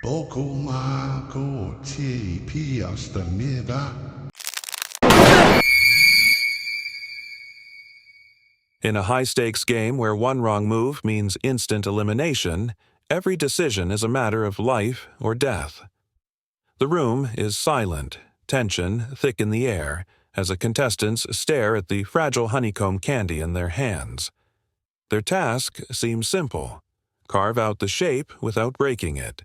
Poco Marco T Piasta Neva. In a high-stakes game where one wrong move means instant elimination, every decision is a matter of life or death. The room is silent, tension thick in the air, as the contestants stare at the fragile honeycomb candy in their hands. Their task seems simple: carve out the shape without breaking it.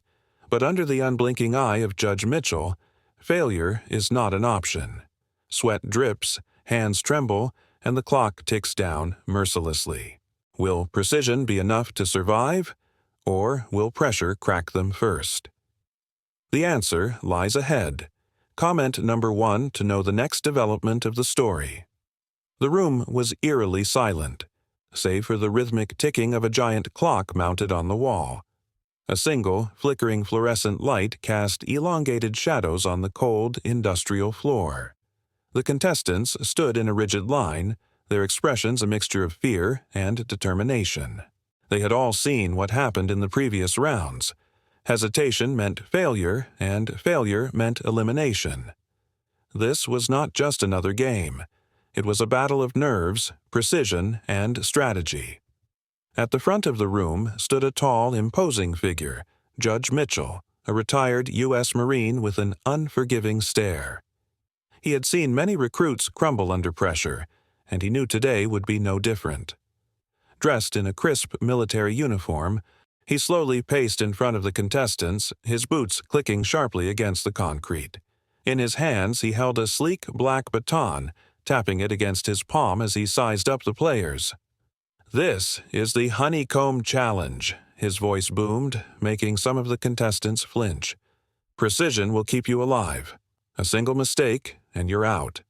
But under the unblinking eye of Judge Mitchell, failure is not an option. Sweat drips, hands tremble, and the clock ticks down mercilessly. Will precision be enough to survive, or will pressure crack them first? The answer lies ahead. Comment number 1 to know the next development of the story. The room was eerily silent, save for the rhythmic ticking of a giant clock mounted on the wall. A single, flickering fluorescent light cast elongated shadows on the cold, industrial floor. The contestants stood in a rigid line, their expressions a mixture of fear and determination. They had all seen what happened in the previous rounds. Hesitation meant failure, and failure meant elimination. This was not just another game. It was a battle of nerves, precision, and strategy. At the front of the room stood a tall, imposing figure, Judge Mitchell, a retired U.S. Marine with an unforgiving stare. He had seen many recruits crumble under pressure, and he knew today would be no different. Dressed in a crisp military uniform, he slowly paced in front of the contestants, his boots clicking sharply against the concrete. In his hands he held a sleek black baton, tapping it against his palm as he sized up the players. "This is the Honeycomb Challenge," his voice boomed, making some of the contestants flinch. "Precision will keep you alive. A single mistake, and you're out."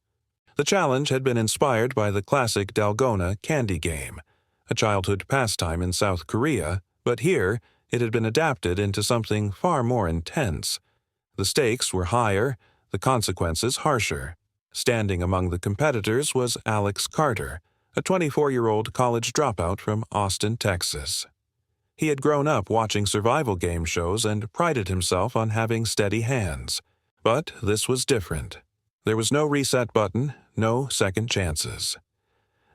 The challenge had been inspired by the classic Dalgona candy game, a childhood pastime in South Korea, but here it had been adapted into something far more intense. The stakes were higher, the consequences harsher. Standing among the competitors was Alex Carter, a 24-year-old college dropout from Austin, Texas. He had grown up watching survival game shows and prided himself on having steady hands. But this was different. There was no reset button, no second chances.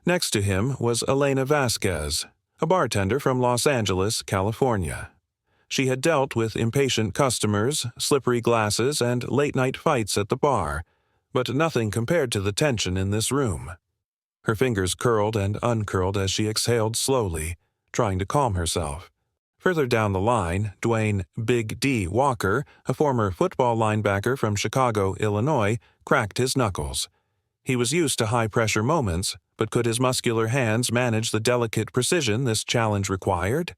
Next to him was Elena Vasquez, a bartender from Los Angeles, California. She had dealt with impatient customers, slippery glasses, and late-night fights at the bar, but nothing compared to the tension in this room. Her fingers curled and uncurled as she exhaled slowly, trying to calm herself. Further down the line, Dwayne Big D Walker, a former football linebacker from Chicago, Illinois, cracked his knuckles. He was used to high-pressure moments, but could his muscular hands manage the delicate precision this challenge required?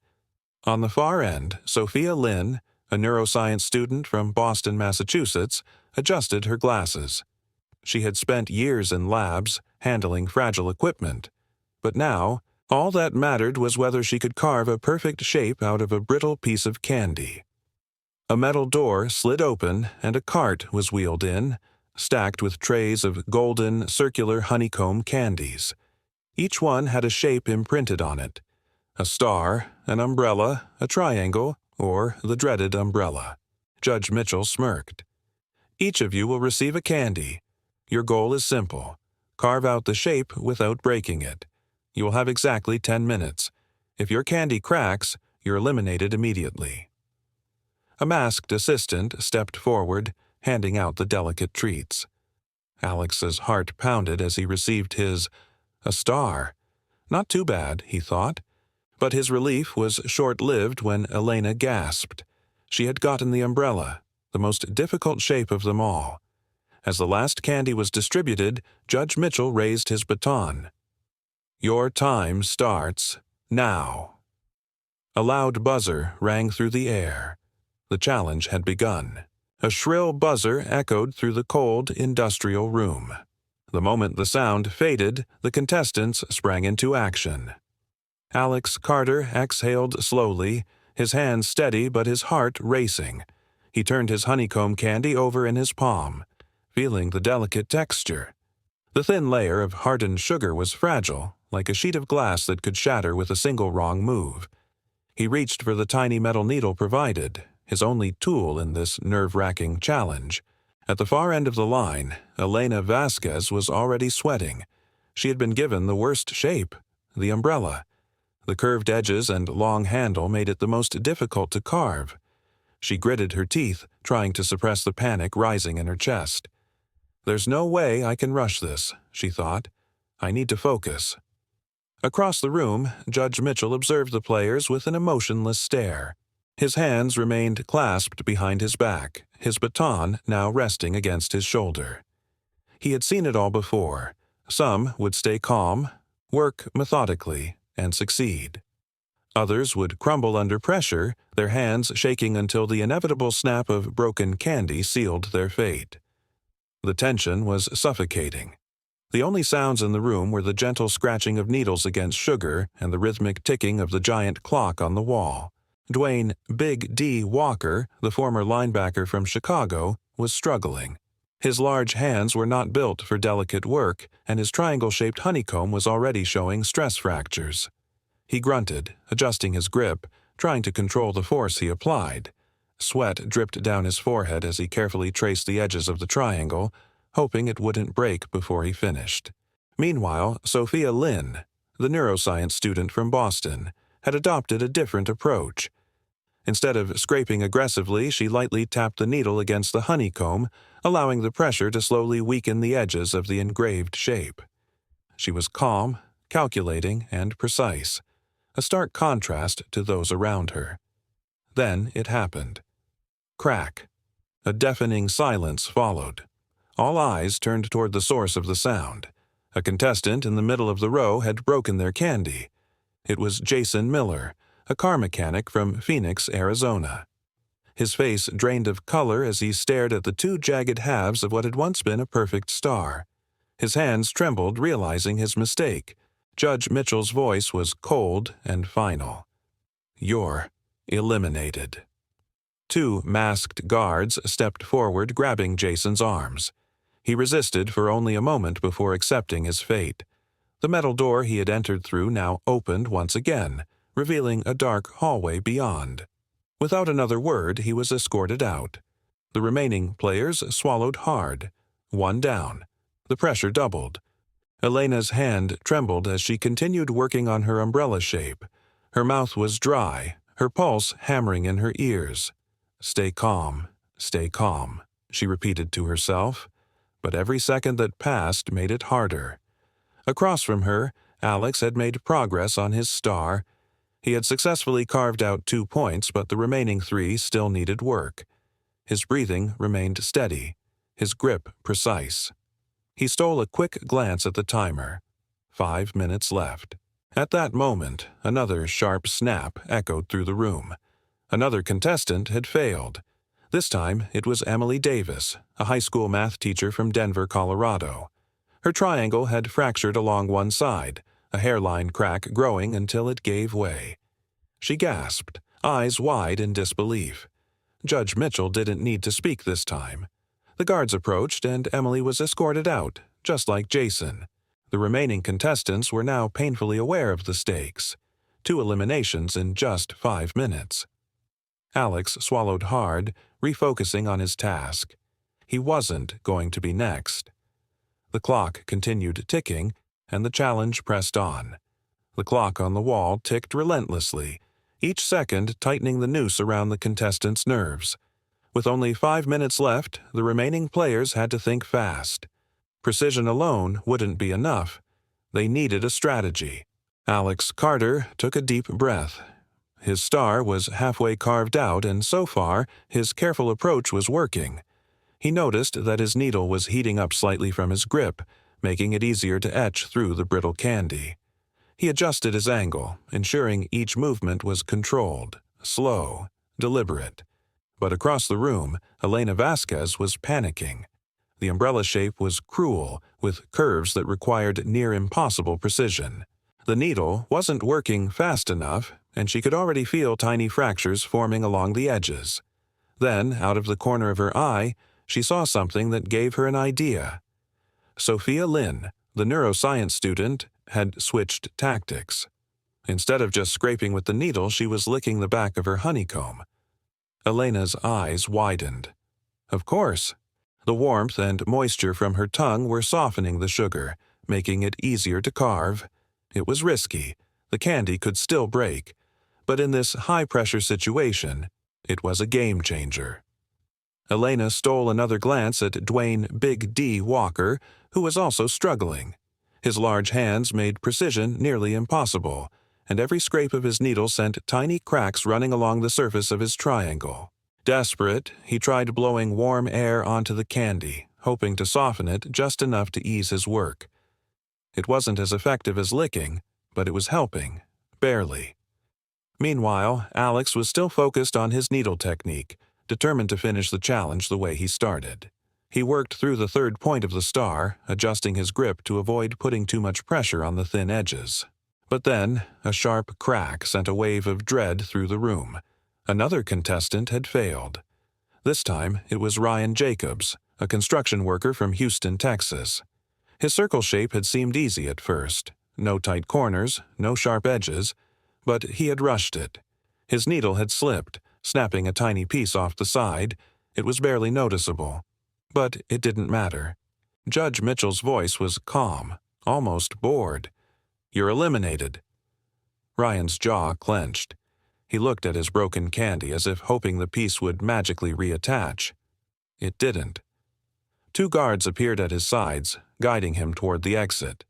On the far end, Sophia Lynn, a neuroscience student from Boston, Massachusetts, adjusted her glasses. She had spent years in labs, handling fragile equipment. But now, all that mattered was whether she could carve a perfect shape out of a brittle piece of candy. A metal door slid open and a cart was wheeled in, stacked with trays of golden, circular honeycomb candies. Each one had a shape imprinted on it: a star, an umbrella, a triangle, or the dreaded umbrella. Judge Mitchell smirked. "Each of you will receive a candy. Your goal is simple: carve out the shape without breaking it. You will have exactly 10 minutes. If your candy cracks, you're eliminated immediately." A masked assistant stepped forward, handing out the delicate treats. Alex's heart pounded as he received a star. Not too bad, he thought. But his relief was short-lived when Elena gasped. She had gotten the umbrella, the most difficult shape of them all. As the last candy was distributed, Judge Mitchell raised his baton. "Your time starts now." A loud buzzer rang through the air. The challenge had begun. A shrill buzzer echoed through the cold, industrial room. The moment the sound faded, the contestants sprang into action. Alex Carter exhaled slowly, his hands steady but his heart racing. He turned his honeycomb candy over in his palm, feeling the delicate texture. The thin layer of hardened sugar was fragile, like a sheet of glass that could shatter with a single wrong move. He reached for the tiny metal needle provided, his only tool in this nerve-wracking challenge. At the far end of the line, Elena Vasquez was already sweating. She had been given the worst shape, the umbrella. The curved edges and long handle made it the most difficult to carve. She gritted her teeth, trying to suppress the panic rising in her chest. "There's no way I can rush this," she thought. "I need to focus." Across the room, Judge Mitchell observed the players with an emotionless stare. His hands remained clasped behind his back, his baton now resting against his shoulder. He had seen it all before. Some would stay calm, work methodically, and succeed. Others would crumble under pressure, their hands shaking until the inevitable snap of broken candy sealed their fate. The tension was suffocating. The only sounds in the room were the gentle scratching of needles against sugar and the rhythmic ticking of the giant clock on the wall. Dwayne Big D. Walker, the former linebacker from Chicago, was struggling. His large hands were not built for delicate work, and his triangle-shaped honeycomb was already showing stress fractures. He grunted, adjusting his grip, trying to control the force he applied. Sweat dripped down his forehead as he carefully traced the edges of the triangle, hoping it wouldn't break before he finished. Meanwhile, Sophia Lynn, the neuroscience student from Boston, had adopted a different approach. Instead of scraping aggressively, she lightly tapped the needle against the honeycomb, allowing the pressure to slowly weaken the edges of the engraved shape. She was calm, calculating, and precise, a stark contrast to those around her. Then it happened. Crack. A deafening silence followed. All eyes turned toward the source of the sound. A contestant in the middle of the row had broken their candy. It was Jason Miller, a car mechanic from Phoenix, Arizona. His face drained of color as he stared at the two jagged halves of what had once been a perfect star. His hands trembled, realizing his mistake. Judge Mitchell's voice was cold and final. "You're eliminated." Two masked guards stepped forward, grabbing Jason's arms. He resisted for only a moment before accepting his fate. The metal door he had entered through now opened once again, revealing a dark hallway beyond. Without another word, he was escorted out. The remaining players swallowed hard. One down. The pressure doubled. Elena's hand trembled as she continued working on her umbrella shape. Her mouth was dry, her pulse hammering in her ears. "Stay calm, she repeated to herself, but every second that passed made it harder. Across from her, Alex had made progress on his star. He had successfully carved out 2 points, but the remaining 3 still needed work. His breathing remained steady, his grip precise. He stole a quick glance at the timer. 5 minutes left. At that moment, another sharp snap echoed through the room. Another contestant had failed. This time, it was Emily Davis, a high school math teacher from Denver, Colorado. Her triangle had fractured along one side, a hairline crack growing until it gave way. She gasped, eyes wide in disbelief. Judge Mitchell didn't need to speak this time. The guards approached, and Emily was escorted out, just like Jason. The remaining contestants were now painfully aware of the stakes. 2 eliminations in just 5 minutes. Alex swallowed hard, refocusing on his task. He wasn't going to be next. The clock continued ticking, and the challenge pressed on. The clock on the wall ticked relentlessly, each second tightening the noose around the contestants' nerves. With only 5 minutes left, the remaining players had to think fast. Precision alone wouldn't be enough. They needed a strategy. Alex Carter took a deep breath. His star was halfway carved out, and so far, his careful approach was working. He noticed that his needle was heating up slightly from his grip, making it easier to etch through the brittle candy. He adjusted his angle, ensuring each movement was controlled, slow, deliberate. But across the room, Elena Vasquez was panicking. The umbrella shape was cruel, with curves that required near-impossible precision. The needle wasn't working fast enough, and she could already feel tiny fractures forming along the edges. Then, out of the corner of her eye, she saw something that gave her an idea. Sophia Lynn, the neuroscience student, had switched tactics. Instead of just scraping with the needle, she was licking the back of her honeycomb. Elena's eyes widened. Of course. The warmth and moisture from her tongue were softening the sugar, making it easier to carve. It was risky. The candy could still break. But in this high-pressure situation, it was a game-changer. Elena stole another glance at Dwayne Big D Walker, who was also struggling. His large hands made precision nearly impossible, and every scrape of his needle sent tiny cracks running along the surface of his triangle. Desperate, he tried blowing warm air onto the candy, hoping to soften it just enough to ease his work. It wasn't as effective as licking, but it was helping, barely. Meanwhile, Alex was still focused on his needle technique, determined to finish the challenge the way he started. He worked through the third point of the star, adjusting his grip to avoid putting too much pressure on the thin edges. But then, a sharp crack sent a wave of dread through the room. Another contestant had failed. This time, it was Ryan Jacobs, a construction worker from Houston, Texas. His circle shape had seemed easy at first. No tight corners, no sharp edges, but he had rushed it. His needle had slipped, snapping a tiny piece off the side. It was barely noticeable. But it didn't matter. Judge Mitchell's voice was calm, almost bored. "You're eliminated." Ryan's jaw clenched. He looked at his broken candy as if hoping the piece would magically reattach. It didn't. 2 guards appeared at his sides, guiding him toward the exit.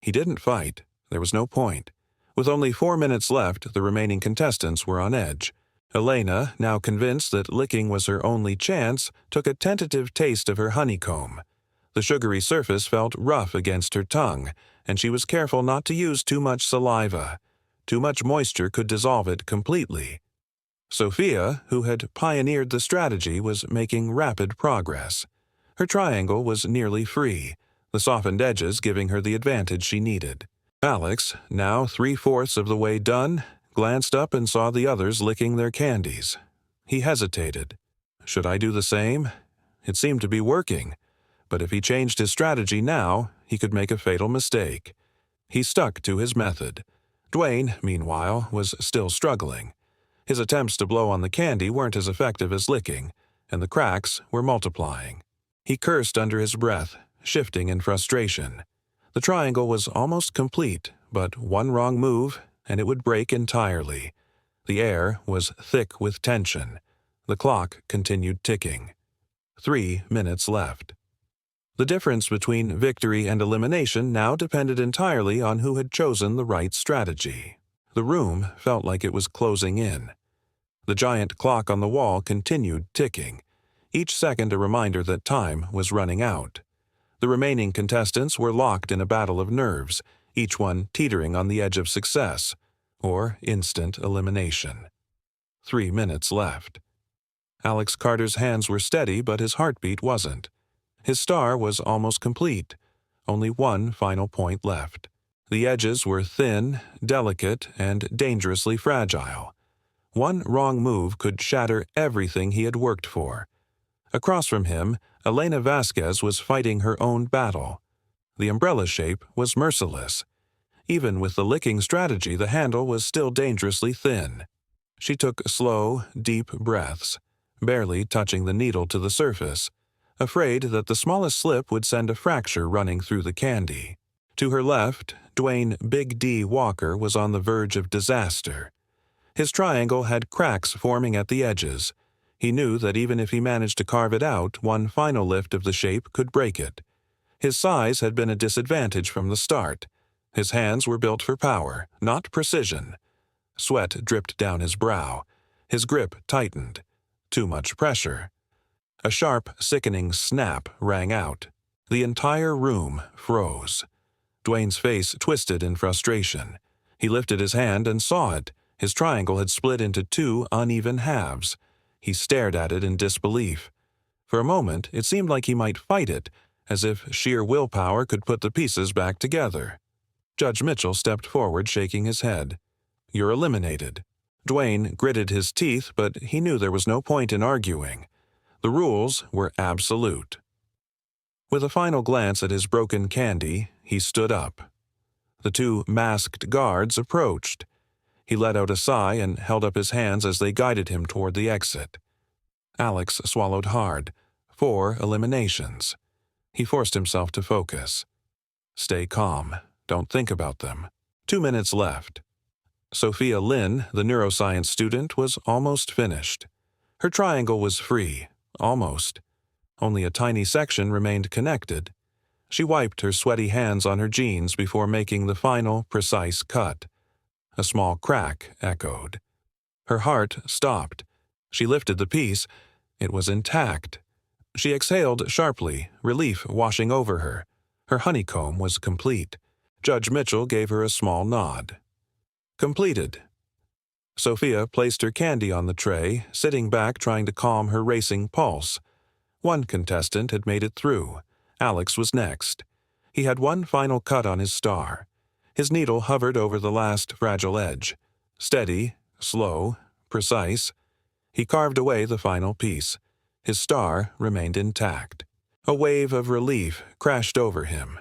He didn't fight. There was no point. With only 4 minutes left, the remaining contestants were on edge. Elena, now convinced that licking was her only chance, took a tentative taste of her honeycomb. The sugary surface felt rough against her tongue, and she was careful not to use too much saliva. Too much moisture could dissolve it completely. Sophia, who had pioneered the strategy, was making rapid progress. Her triangle was nearly free, the softened edges giving her the advantage she needed. Alex, now 3/4 of the way done, glanced up and saw the others licking their candies. He hesitated. Should I do the same? It seemed to be working, but if he changed his strategy now, he could make a fatal mistake. He stuck to his method. Dwayne, meanwhile, was still struggling. His attempts to blow on the candy weren't as effective as licking, and the cracks were multiplying. He cursed under his breath, shifting in frustration. The triangle was almost complete, but one wrong move, and it would break entirely. The air was thick with tension. The clock continued ticking. 3 minutes left. The difference between victory and elimination now depended entirely on who had chosen the right strategy. The room felt like it was closing in. The giant clock on the wall continued ticking, each second a reminder that time was running out. The remaining contestants were locked in a battle of nerves, each one teetering on the edge of success, or instant elimination. 3 minutes left. Alex Carter's hands were steady, but his heartbeat wasn't. His star was almost complete, only one final point left. The edges were thin, delicate, and dangerously fragile. One wrong move could shatter everything he had worked for. Across from him, Elena Vasquez was fighting her own battle. The umbrella shape was merciless. Even with the licking strategy, the handle was still dangerously thin. She took slow, deep breaths, barely touching the needle to the surface, afraid that the smallest slip would send a fracture running through the candy. To her left, Dwayne Big D Walker was on the verge of disaster. His triangle had cracks forming at the edges. He knew that even if he managed to carve it out, one final lift of the shape could break it. His size had been a disadvantage from the start. His hands were built for power, not precision. Sweat dripped down his brow. His grip tightened. Too much pressure. A sharp, sickening snap rang out. The entire room froze. Dwayne's face twisted in frustration. He lifted his hand and saw it. His triangle had split into 2 uneven halves. He stared at it in disbelief. For a moment, it seemed like he might fight it, as if sheer willpower could put the pieces back together. Judge Mitchell stepped forward, shaking his head. "You're eliminated." Dwayne gritted his teeth, but he knew there was no point in arguing. The rules were absolute. With a final glance at his broken candy, he stood up. The 2 masked guards approached. He let out a sigh and held up his hands as they guided him toward the exit. Alex swallowed hard. 4 eliminations. He forced himself to focus. Stay calm. Don't think about them. 2 minutes left. Sophia Lynn, the neuroscience student, was almost finished. Her triangle was free. Almost. Only a tiny section remained connected. She wiped her sweaty hands on her jeans before making the final, precise cut. A small crack echoed. Her heart stopped. She lifted the piece. It was intact. She exhaled sharply, relief washing over her. Her honeycomb was complete. Judge Mitchell gave her a small nod. Completed. Sophia placed her candy on the tray, sitting back trying to calm her racing pulse. One contestant had made it through. Alex was next. He had one final cut on his star. His needle hovered over the last fragile edge. Steady, slow, precise. He carved away the final piece. His star remained intact. A wave of relief crashed over him.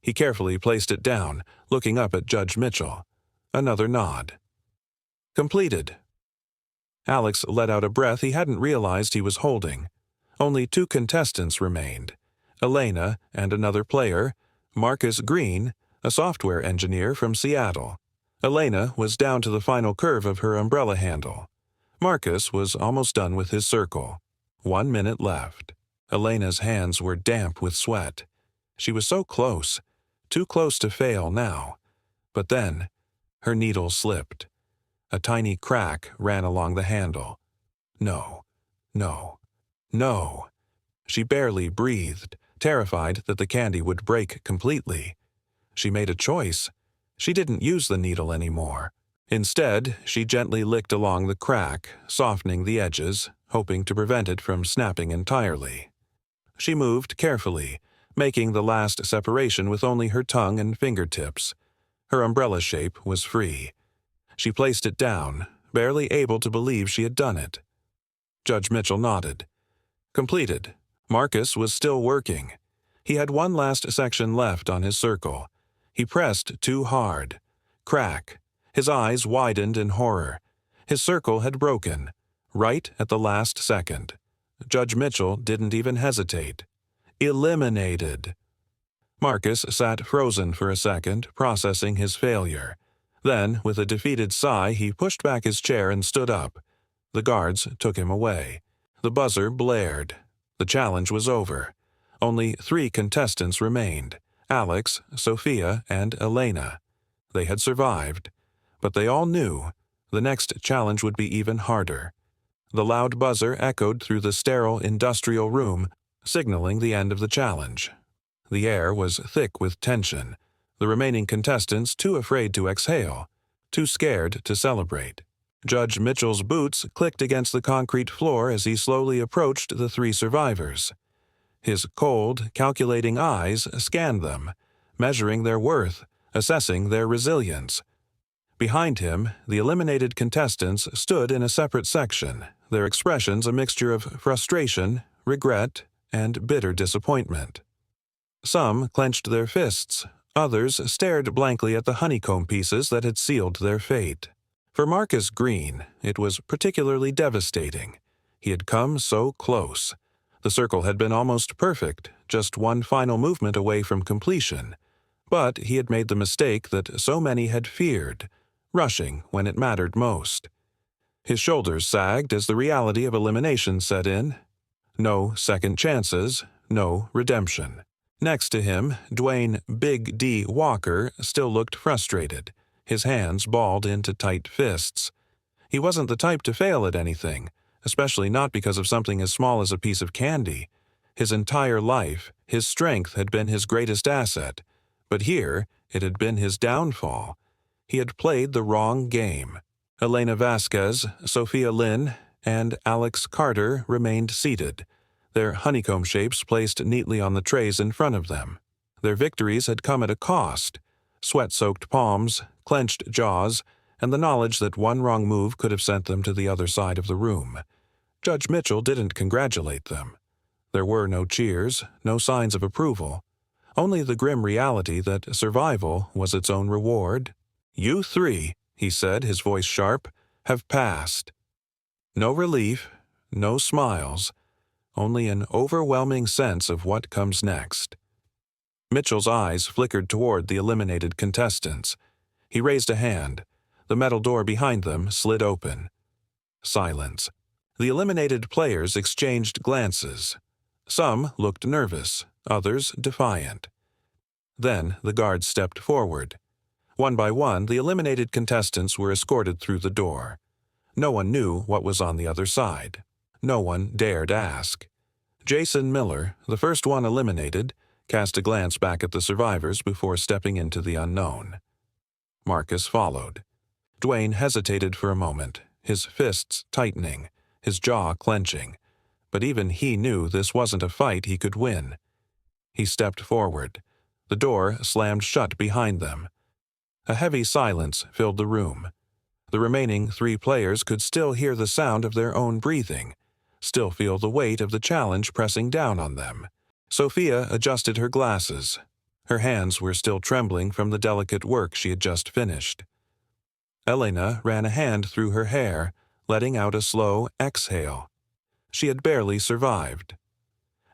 He carefully placed it down, looking up at Judge Mitchell. Another nod. Completed. Alex let out a breath he hadn't realized he was holding. Only 2 contestants remained. Elena and another player, Marcus Green, a software engineer from Seattle. Elena was down to the final curve of her umbrella handle. Marcus was almost done with his circle. 1 minute left. Elena's hands were damp with sweat. She was so close, too close to fail now. But then, her needle slipped. A tiny crack ran along the handle. No, no, no. She barely breathed, terrified that the candy would break completely. She made a choice. She didn't use the needle anymore. Instead, she gently licked along the crack, softening the edges, hoping to prevent it from snapping entirely. She moved carefully, making the last separation with only her tongue and fingertips. Her umbrella shape was free. She placed it down, barely able to believe she had done it. Judge Mitchell nodded. Completed. Marcus was still working. He had one last section left on his circle. He pressed too hard. Crack. His eyes widened in horror. His circle had broken, right at the last second. Judge Mitchell didn't even hesitate. Eliminated. Marcus sat frozen for a second, processing his failure. Then, with a defeated sigh, he pushed back his chair and stood up. The guards took him away. The buzzer blared. The challenge was over. Only 3 contestants remained: Alex, Sophia, and Elena. They had survived. But they all knew the next challenge would be even harder. The loud buzzer echoed through the sterile industrial room, signaling the end of the challenge. The air was thick with tension, the remaining contestants too afraid to exhale, too scared to celebrate. Judge Mitchell's boots clicked against the concrete floor as he slowly approached the 3 survivors. His cold, calculating eyes scanned them, measuring their worth, assessing their resilience. Behind him, the eliminated contestants stood in a separate section, their expressions a mixture of frustration, regret, and bitter disappointment. Some clenched their fists, others stared blankly at the honeycomb pieces that had sealed their fate. For Marcus Green, it was particularly devastating. He had come so close. The circle had been almost perfect, just one final movement away from completion. But he had made the mistake that so many had feared, rushing when it mattered most. His shoulders sagged as the reality of elimination set in. No second chances, no redemption. Next to him, Dwayne Big D Walker still looked frustrated, his hands balled into tight fists. He wasn't the type to fail at anything, especially not because of something as small as a piece of candy. His entire life, his strength had been his greatest asset, but here it had been his downfall. He had played the wrong game. Elena Vasquez, Sophia Lynn, and Alex Carter remained seated, their honeycomb shapes placed neatly on the trays in front of them. Their victories had come at a cost: sweat-soaked palms, clenched jaws, and the knowledge that one wrong move could have sent them to the other side of the room. Judge Mitchell didn't congratulate them. There were no cheers, no signs of approval, only the grim reality that survival was its own reward. "You 3, he said, his voice sharp, "have passed." No relief, no smiles, only an overwhelming sense of what comes next. Mitchell's eyes flickered toward the eliminated contestants. He raised a hand. The metal door behind them slid open. Silence. The eliminated players exchanged glances. Some looked nervous, others defiant. Then the guards stepped forward. One by one, the eliminated contestants were escorted through the door. No one knew what was on the other side. No one dared ask. Jason Miller, the first one eliminated, cast a glance back at the survivors before stepping into the unknown. Marcus followed. Dwayne hesitated for a moment, his fists tightening, his jaw clenching. But even he knew this wasn't a fight he could win. He stepped forward. The door slammed shut behind them. A heavy silence filled the room. The remaining 3 players could still hear the sound of their own breathing, still feel the weight of the challenge pressing down on them. Sophia adjusted her glasses. Her hands were still trembling from the delicate work she had just finished. Elena ran a hand through her hair, letting out a slow exhale. She had barely survived.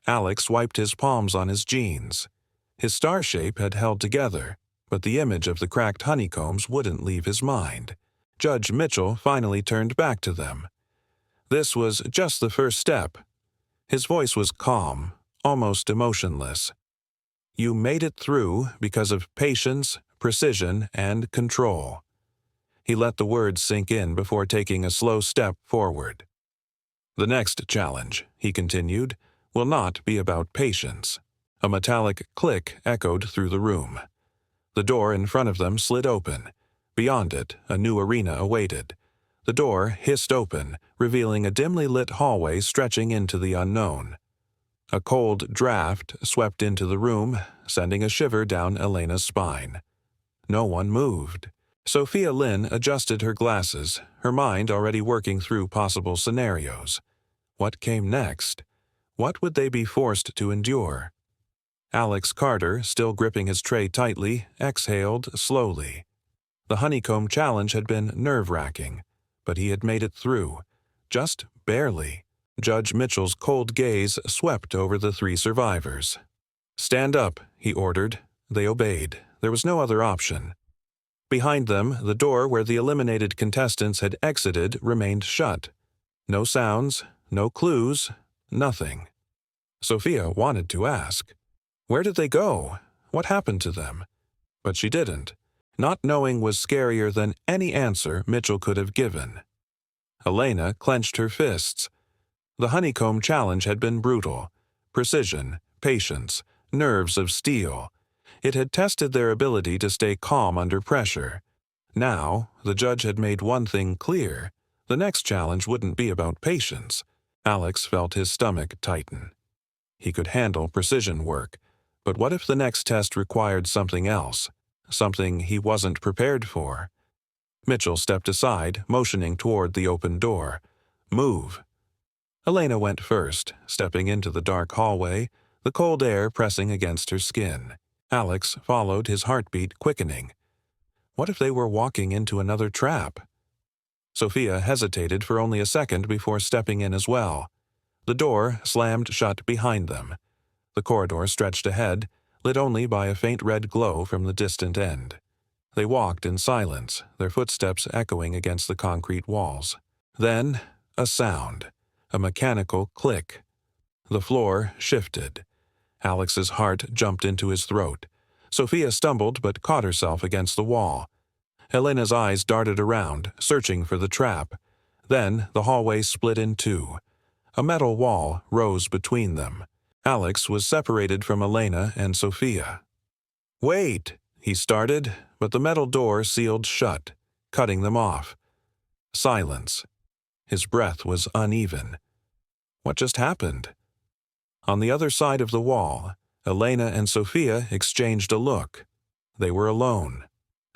Alex wiped his palms on his jeans. His star shape had held together, but the image of the cracked honeycombs wouldn't leave his mind. Judge Mitchell finally turned back to them. This was just the first step. His voice was calm, almost emotionless. You made it through because of patience, precision, and control. He let the words sink in before taking a slow step forward. The next challenge, he continued, will not be about patience. A metallic click echoed through the room. The door in front of them slid open. Beyond it, a new arena awaited. The door hissed open, revealing a dimly lit hallway stretching into the unknown. A cold draft swept into the room, sending a shiver down Elena's spine. No one moved. Sophia Lynn adjusted her glasses, her mind already working through possible scenarios. What came next? What would they be forced to endure? Alex Carter, still gripping his tray tightly, exhaled slowly. The Honeycomb challenge had been nerve-wracking, but he had made it through. Just barely. Judge Mitchell's cold gaze swept over the 3 survivors. "Stand up," he ordered. They obeyed. There was no other option. Behind them, the door where the eliminated contestants had exited remained shut. No sounds, no clues, nothing. Sophia wanted to ask. Where did they go? What happened to them? But she didn't. Not knowing was scarier than any answer Mitchell could have given. Elena clenched her fists. The Honeycomb challenge had been brutal. Precision, patience, nerves of steel. It had tested their ability to stay calm under pressure. Now, the judge had made one thing clear. The next challenge wouldn't be about patience. Alex felt his stomach tighten. He could handle precision work, but what if the next test required something else? Something he wasn't prepared for? Mitchell stepped aside, motioning toward the open door. Move. Elena went first, stepping into the dark hallway, the cold air pressing against her skin. Alex followed, his heartbeat quickening. What if they were walking into another trap? Sophia hesitated for only a second before stepping in as well. The door slammed shut behind them. The corridor stretched ahead, lit only by a faint red glow from the distant end. They walked in silence, their footsteps echoing against the concrete walls. Then, a sound, a mechanical click. The floor shifted. Alex's heart jumped into his throat. Sophia stumbled but caught herself against the wall. Elena's eyes darted around, searching for the trap. Then the hallway split in 2. A metal wall rose between them. Alex was separated from Elena and Sophia. "Wait," he started, but the metal door sealed shut, cutting them off. Silence. His breath was uneven. What just happened? On the other side of the wall, Elena and Sophia exchanged a look. They were alone.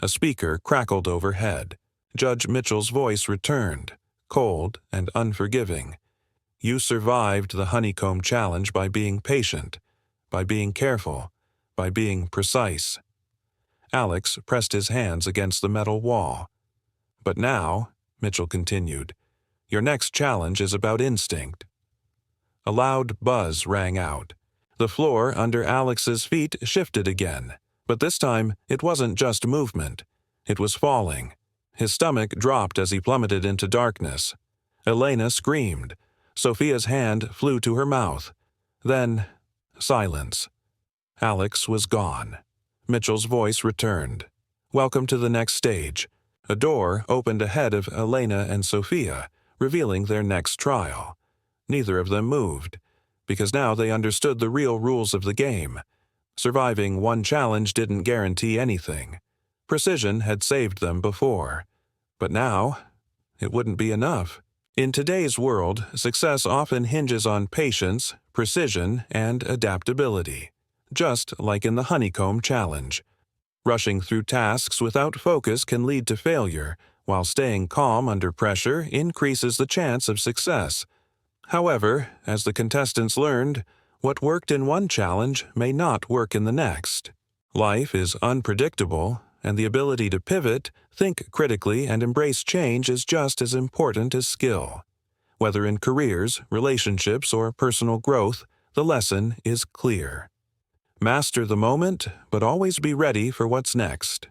A speaker crackled overhead. Judge Mitchell's voice returned, cold and unforgiving. You survived the Honeycomb challenge by being patient, by being careful, by being precise. Alex pressed his hands against the metal wall. But now, Mitchell continued, Your next challenge is about instinct. A loud buzz rang out. The floor under Alex's feet shifted again, but this time it wasn't just movement. It was falling. His stomach dropped as he plummeted into darkness. Elena screamed. Sophia's hand flew to her mouth. Then, silence. Alex was gone. Mitchell's voice returned. Welcome to the next stage. A door opened ahead of Elena and Sophia, revealing their next trial. Neither of them moved, because now they understood the real rules of the game. Surviving one challenge didn't guarantee anything. Precision had saved them before. But now, it wouldn't be enough. In today's world, success often hinges on patience, precision, and adaptability, just like in the Honeycomb challenge. Rushing through tasks without focus can lead to failure, while staying calm under pressure increases the chance of success. However, as the contestants learned, what worked in one challenge may not work in the next. Life is unpredictable, and the ability to pivot, think critically, and embrace change is just as important as skill. Whether in careers, relationships, or personal growth, the lesson is clear. Master the moment, but always be ready for what's next.